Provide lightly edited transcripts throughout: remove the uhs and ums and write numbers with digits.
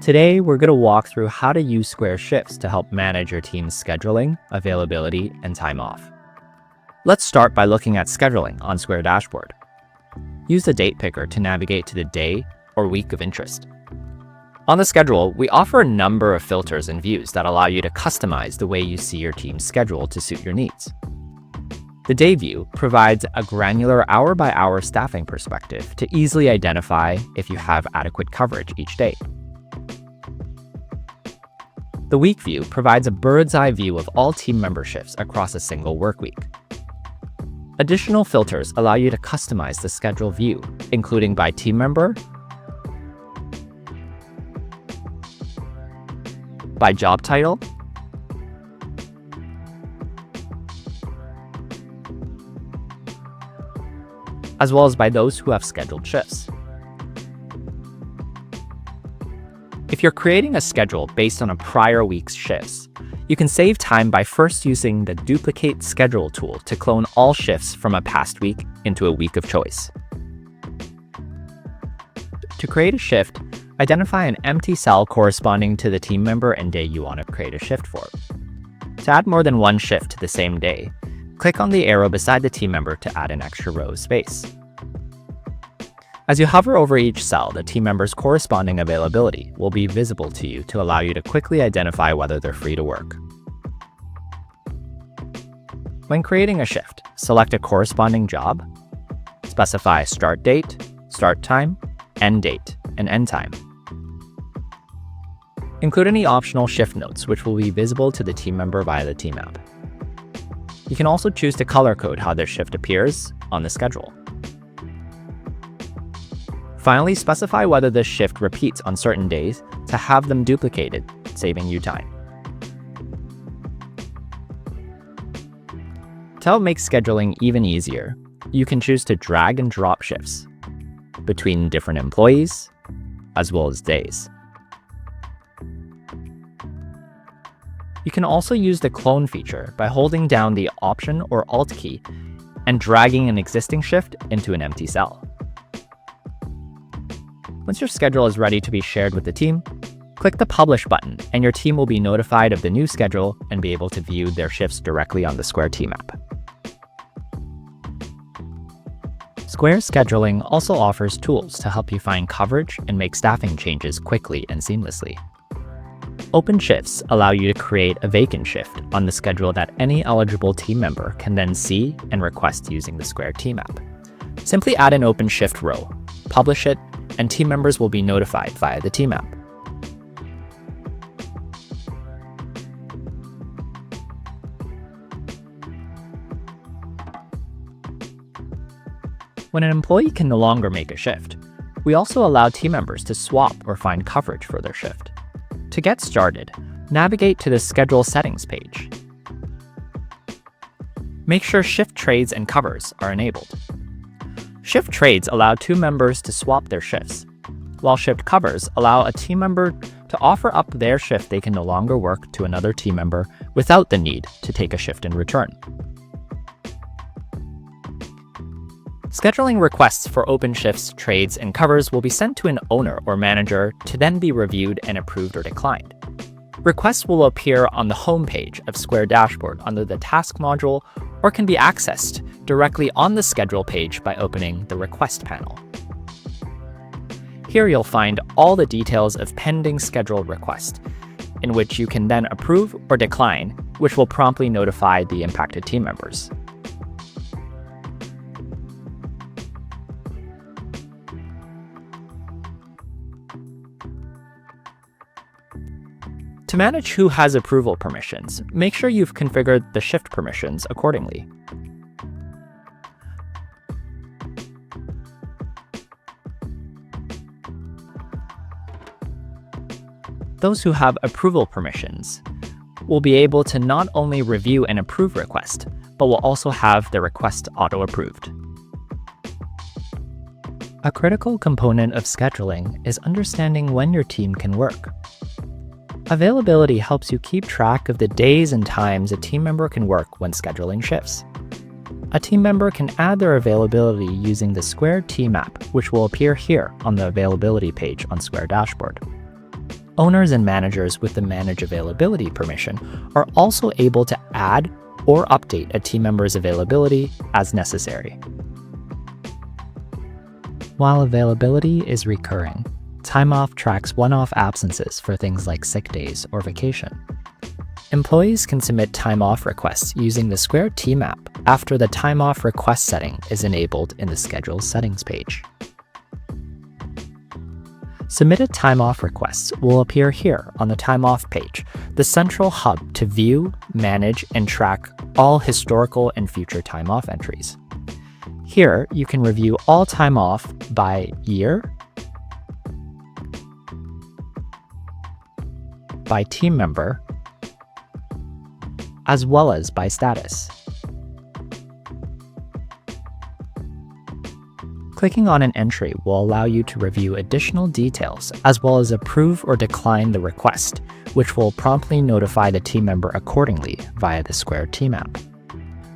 Today, we're going to walk through how to use Square Shifts to help manage your team's scheduling, availability, and time off. Let's start by looking at scheduling on Square Dashboard. Use the date picker to navigate to the day or week of interest. On the schedule, we offer a number of filters and views that allow you to customize the way you see your team's schedule to suit your needs. The day view provides a granular hour-by-hour staffing perspective to easily identify if you have adequate coverage each day. The week view provides a bird's-eye view of all team member shifts across a single work week. Additional filters allow you to customize the schedule view, including by team member, by job title, as well as by those who have scheduled shifts. If you're creating a schedule based on a prior week's shifts, you can save time by first using the Duplicate Schedule tool to clone all shifts from a past week into a week of choice. To create a shift, identify an empty cell corresponding to the team member and day you want to create a shift for. To add more than one shift to the same day, click on the arrow beside the team member to add an extra row of space. As you hover over each cell, the team member's corresponding availability will be visible to you to allow you to quickly identify whether they're free to work. When creating a shift, select a corresponding job, specify start date, start time, end date, and end time. Include any optional shift notes which will be visible to the team member via the team app. You can also choose to color code how their shift appears on the schedule. Finally, specify whether this shift repeats on certain days to have them duplicated, saving you time. To help make scheduling even easier, you can choose to drag and drop shifts between different employees, as well as days. You can also use the clone feature by holding down the Option or Alt key and dragging an existing shift into an empty cell. Once your schedule is ready to be shared with the team, click the Publish button and your team will be notified of the new schedule and be able to view their shifts directly on the Square Team app. Square Scheduling also offers tools to help you find coverage and make staffing changes quickly and seamlessly. Open shifts allow you to create a vacant shift on the schedule that any eligible team member can then see and request using the Square Team app. Simply add an open shift row, publish it, and team members will be notified via the team app. When an employee can no longer make a shift, we also allow team members to swap or find coverage for their shift. To get started, navigate to the Schedule Settings page. Make sure Shift Trades and Covers are enabled. Shift Trades allow two members to swap their shifts, while Shift Covers allow a team member to offer up their shift they can no longer work to another team member without the need to take a shift in return. Scheduling requests for open shifts, trades, and covers will be sent to an owner or manager to then be reviewed and approved or declined. Requests will appear on the home page of Square Dashboard under the Task module or can be accessed directly on the Schedule page by opening the Request panel. Here you'll find all the details of pending scheduled requests, in which you can then approve or decline, which will promptly notify the impacted team members. To manage who has approval permissions, make sure you've configured the shift permissions accordingly. Those who have approval permissions will be able to not only review and approve requests, but will also have the request auto-approved. A critical component of scheduling is understanding when your team can work. Availability helps you keep track of the days and times a team member can work when scheduling shifts. A team member can add their availability using the Square Team app, which will appear here on the availability page on Square Dashboard. Owners and managers with the Manage Availability permission are also able to add or update a team member's availability as necessary. While availability is recurring, time off tracks one-off absences for things like sick days or vacation. Employees can submit time off requests using the Square Team app after the time off request setting is enabled in the Schedule settings page. Submitted time off requests will appear here on the time off page, the central hub to view, manage, and track all historical and future time off entries. Here, you can review all time off by year, by team member, as well as by status. Clicking on an entry will allow you to review additional details as well as approve or decline the request, which will promptly notify the team member accordingly via the Square Team app.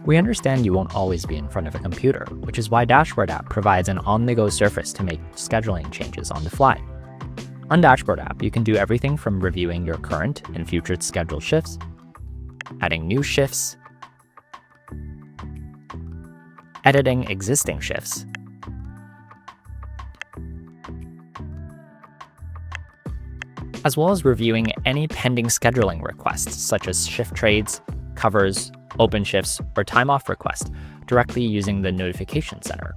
We understand you won't always be in front of a computer, which is why Dashboard app provides an on-the-go surface to make scheduling changes on the fly. On Dashboard app, you can do everything from reviewing your current and future scheduled shifts, adding new shifts, editing existing shifts, as well as reviewing any pending scheduling requests such as shift trades, covers, open shifts, or time off requests directly using the Notification Center.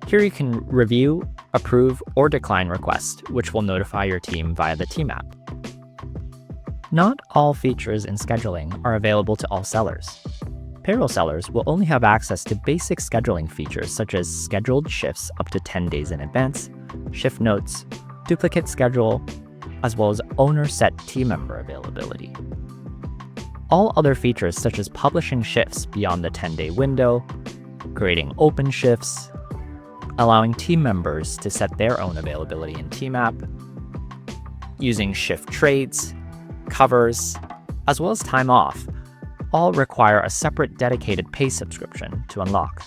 Here you can review, approve, or decline requests, which will notify your team via the Team app. Not all features in scheduling are available to all sellers. Payroll sellers will only have access to basic scheduling features such as scheduled shifts up to 10 days in advance, shift notes, duplicate schedule, as well as owner-set team member availability. All other features such as publishing shifts beyond the 10-day window, creating open shifts, allowing team members to set their own availability in Team app, using shift trades, covers, as well as time off, all require a separate dedicated pay subscription to unlock.